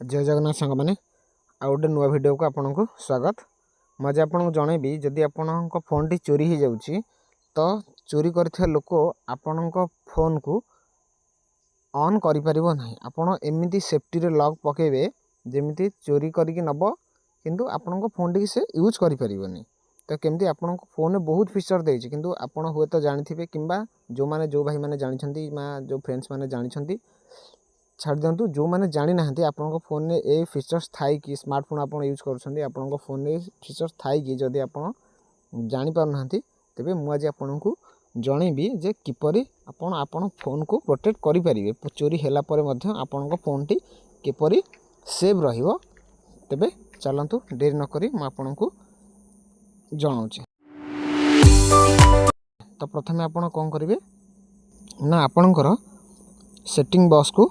जय जगन्नाथ सांग मैंने आउ गोटे नुआ वीडियो को आपन को स्वागत। मुझे आपको जनइबी जदि आपण फोन टी चोरी हो जाऊँगी तो चोरी कर लोक आपण फोन को ऑन करें आपण एमती सेफ्टी लॉक पकेबे जमी चोरी करके नब किंतु आपण फोन टी से यूज करें। तो केमती आपण फोन में बहुत फीचर देछि किंतु आपण हुए तो जानी कि जो माने जो भाई माने जानी जो फ्रेंड्स माने जानी छाड़ दिंतु जो मैंने जानी ना आपण फोन में ए फीचर्स थाई कि स्मार्टफोन आप यूज कर फोन में फीचर्स थाई कि जदि आप जापर ना तेरे मुझे आपन को जनइबी जे किपरि आपण फोन को प्रोटेक्ट करें चोरी हैला परे मध्य आपण फोन टी किपरि सेव रहिबो। तेबे चलंतु देरी न करी म आपन को जणाउछि। तो प्रथमे आपण कोन करिवे ना आपणकर सेटिंग बॉक्स को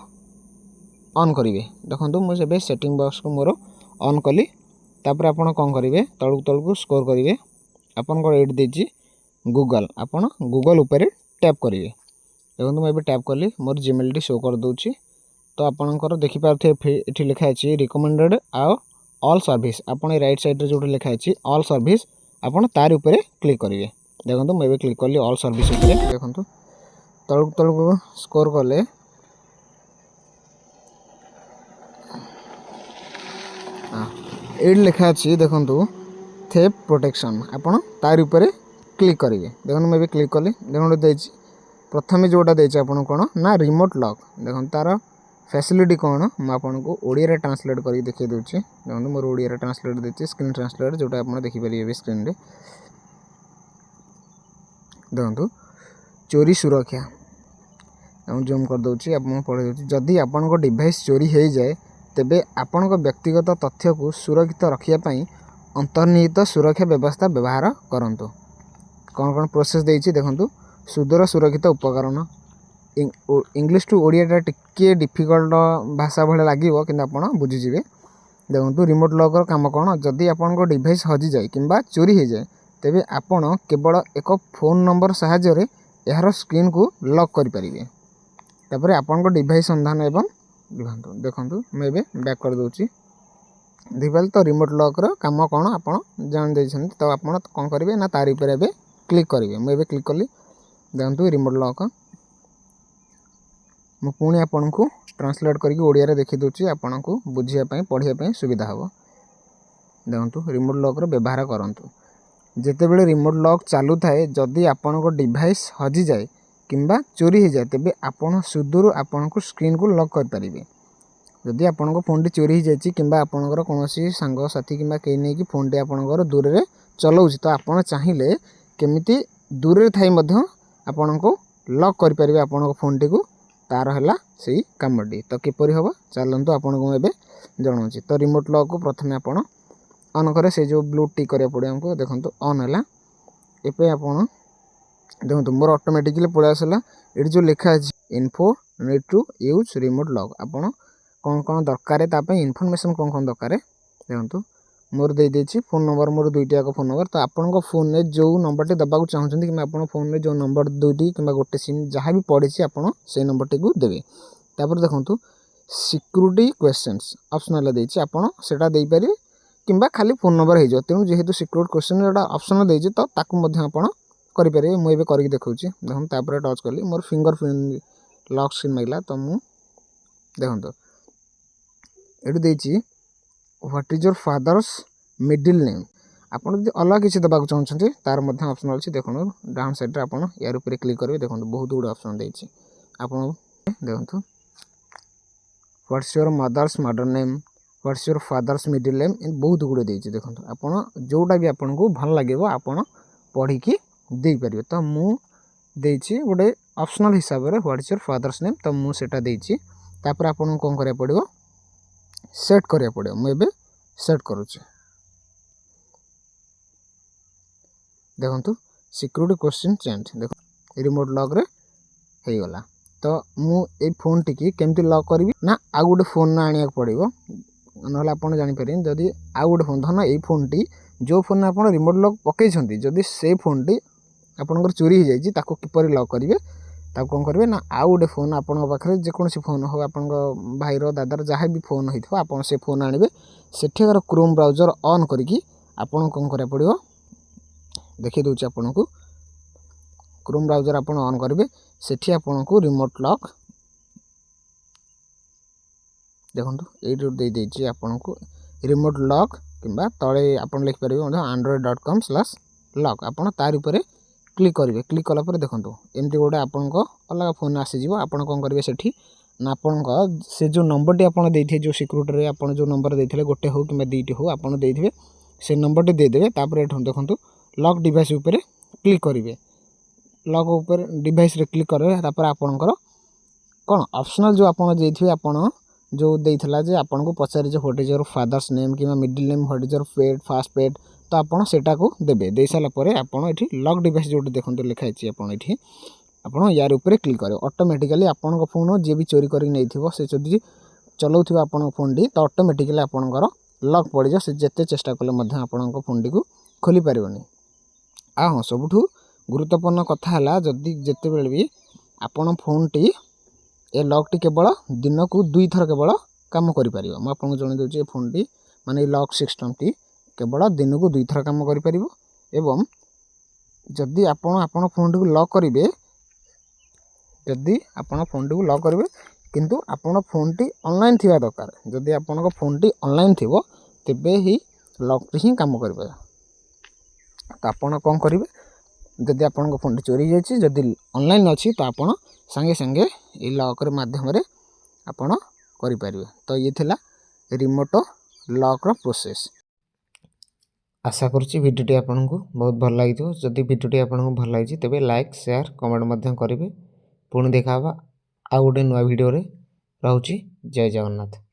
ऑन करेंगे। देखो मुझे सेटिंग बॉक्स को मोर ऑन कली तापर आपण कौन करेंगे तलू तलू स्कोर करेंगे आपन को एड देछि गूगल आपण गूगल ऊपर टैप करेंगे। देखो मुझे टैप कली मोर जीमेल टी शो कर दूची। तो आपणकर देखि पारथे एठी लिखा अछि रिकमेंडेड आउ ऑल सर्विस आपण राइट साइड रे जो लिखा अछि ऑल सर्विस आपण तार ऊपर क्लिक करेंगे। देखो मुझे क्लिक कली ऑल सर्विस ऊपर देखो तलू तलू स्कोर कले एड लिखा अच्छी देखु थेप प्रोटेक्शन आपड़ तार ऊपर क्लिक करेंगे। देखो मुझे क्लिक कली देखो प्रथम जोटा देती आपन कौन ना रिमोट लॉक देखो तार फैसिलिटी कौन मुझे ओडिया ट्रांसलेट कर देखिए दूसरी। देखो मोर ओडिया ट्रांसलेट देती स्क्रीन ट्रांसलेट जोटा आप देखिपारे स्क्रीन रे देखो चोरी सुरक्षा जूम कर दूसरी आप पढ़े जदि आपण डिवाइस चोरी हो जाए तेबे आपण व्यक्तिगत तथ्य को सुरक्षित रखापी अंतर्निहित सुरक्षा व्यवस्था व्यवहार करंतु। कौन कौन प्रोसेस देछि देखंतु सुदूर सुरक्षित उपकरण इंग्लिश टू ओडिया टिके डिफिकल्ट भाषा भाई लगे कि आप बुझीजे। देखो रिमोट लॉकर काम कौन जदि आपण डिवाइस हजि जाए कि चोरी हो जाए तेबे आपण केवल एक फोन नंबर साहाय्य यार स्क्रीन को लॉक करें तापर आपण डिवाइस संधान एवं देखो मुझे बैक कर दूसरी देखिए। तो रिमोट लॉक काम कौन आप जान दे तो आप कौन करेंगे ना तार ऊपर एवं क्लिक करेंगे। मुझे क्लिक कली देखो रिमोट लॉक मु पुणी आपन को ट्रांसलेट करके ओडिया देखी दूसरी आपन को बुझापी पढ़ापी सुविधा हम। देखो रिमोट लॉक व्यवहार करूँ जितेबले रिमोट लॉक चालू थाए जदि आपण डिवाइस हजि जाए किंबा चोरी हो जाए तेबे आपण सुदूर आपण को स्क्रीन को लॉक करें। जदि आपण फोन टी चोरी हो जाए कि आपणकर कौन सांग साथी कि कहीं नहीं कि फोन टी आपणकर दूर रे चलाऊँ तो आप चाहिए केमिति दूर रे थाई मध्य आपण को लॉक करें आपण फोन टी को तार है से कमटी। तो किपरि हम चलतु आपन को एबे जनाऊँगी। तो रिमोट लॉक को प्रथम आपण ऑन करे से जो ब्लू टिक करा पड़े हमको देखो ऑन है ये आप देखो मोर ऑटोमेटिकली पड़ा आसला ये जो लिखा है info need to use remote lock आपड़ कौन कौन दरकार इनफॉरमेशन कौन कौन दरकार देखो मोर दे देछि फोन नंबर मोर दुईटी आक फोन नंबर। तो आपण फोन में जो नंबर टी दबाक चाहते कि आप फोन में जो नंबर दुईटी कि गोटे सिम जहाँ भी पड़ी आपड़ से नंबर टी को देवे। तापर देखो सिक्यूरीटी क्वेश्चंस ऑप्शनल देछि आपड़ सेटा दे पारे कि खाली फोन नंबर हो तेणु जेहेतु सिक्यूरीटी क्वेश्चन जोटा ऑप्शन देछि तो ताकू मध्य आपड़ करें। मुझे करके देखा देखो तापर टच कली मोर फिंगर प्रिंट लॉक स्क्रीन मांगला तो मुझे देखो ये देछि what is your father's middle name आपड़ जो अलग किसी देवाक चाहते तार ऑप्शन अच्छी देखो डाउन साइड आप यार ऊपर क्लिक करेंगे। देखो बहुत गुड ऑप्शन देछि आपन देखो what's your mother's mother name what's your father's middle name बहुत गुड़े देछि। देखो आपन जोटा भी आपन को भल लगे आपन पढ़ी दे पारे। तो मुझे गोटे ऑप्शनल हिसाब से what is your father's name तो मुझे तापर आपन कौन करा पड़ो सेट करा पड़ो मुझे सेट करुच्ची। देखो सिक्यूरीटी क्वेश्चन चेंज देखो रिमोट लॉक रे हो गला। तो मुझे फोन टी केमती लॉक करी ना आउ गोटे फोन ना आने पड़ो ना आप जापर जदि आउ गोटे फोन धन ये फोन टी जो फोन आप रिमोट लॉक पकई जदि से फोन टी आपंकर चोरी हो जाए किपर लॉक करेंगे ताको कौन करेंगे ना आउ गोटे फोन आपण पाखे जेकोसी फोन हो आपण भाईर दादार जहाँ भी फोन होता आप से फोन आने सेठिकार क्रोम ब्राउजर ऑन करके आपन कौन करा पड़ो देखी दूसरी आपन को क्रोम ब्राउजर आप ऑन करेंगे सेठी आपन को रिमोट लॉक देखो ये आपन को रिमोट लॉक किंबा तले आप लिखिपारे android.com/lock आपड़ तार क्लिक करेंगे क्लिक कलापर देखो एमती गोटे आपन अलग फोन आसीज आप कौन करेंगे सेठी ना आपण से जो नंबर टी आपड़ देते जो सिक्यूरिटी आप जो नंबर देते गोटे हो कि दुईटी हो आप देते से नंबर टी देदेवे तापर देखो लॉक डिवाइस उपर क्लिक करेंगे लॉक उपर डिवाइस रे क्लिक करेंगे तापर आपणकर कौन ऑप्शनल जो आप जो देइथला जे आपन को पचारे जे what is your father's name कि middle name what is your pet first pet तो आपन सेटा को देबे दे साला परे आपन एठी लॉक डिवाइस जोटे देखंतु लिखा अछि आपन एठी आपन यार ऊपर क्लिक करे ऑटोमेटिकली आपन को फोन जे भी चोरी करी नै थिबो से जदी चलाउथिबो आपन फोन डी तो ऑटोमेटिकली आपनकर लॉक पड़ी जा से जेते चेष्टा कले मध्य आपन को फोन डी को खोली परिबनी आ हां सबुठु गुरुत्वपूर्ण कथा हला जदी जेते बेले भी आपन phone T A lock T केवल दिन को 2 थर केवल काम करि परिबो म आपन को जणे दोछि फोन टी माने लॉक सिस्टम टी केवल दिन को 2 थर काम करि परिबो एवं जदी आपन फोन टी को लॉक करिवे जदी आपन फोन टी को लॉक करिवे किंतु आपन फोन टी ऑनलाइन थिबा दरकार जदी आपन को फोन टी ऑनलाइन थिबो तबे ही लॉक टी ही काम करिबो तो आपन कोन करिवे जदि आपन को फोन चोरी जाइए जदि ऑनलाइन अच्छी तो आपन संगे संगे ये लॉक माध्यम रे आपन करि परिबे तो ये थिला रिमोट लॉक रो प्रोसेस आशा करूची वीडियोटी आपन को बहुत भल लागि थो जदि वीडियोटी आपन को भल लागि तबे लाइक शेयर कमेंट मध्यम करिवे पुणी देखाबा आ गोटे नुआ वीडियो रे रहउची जय जगन्नाथ।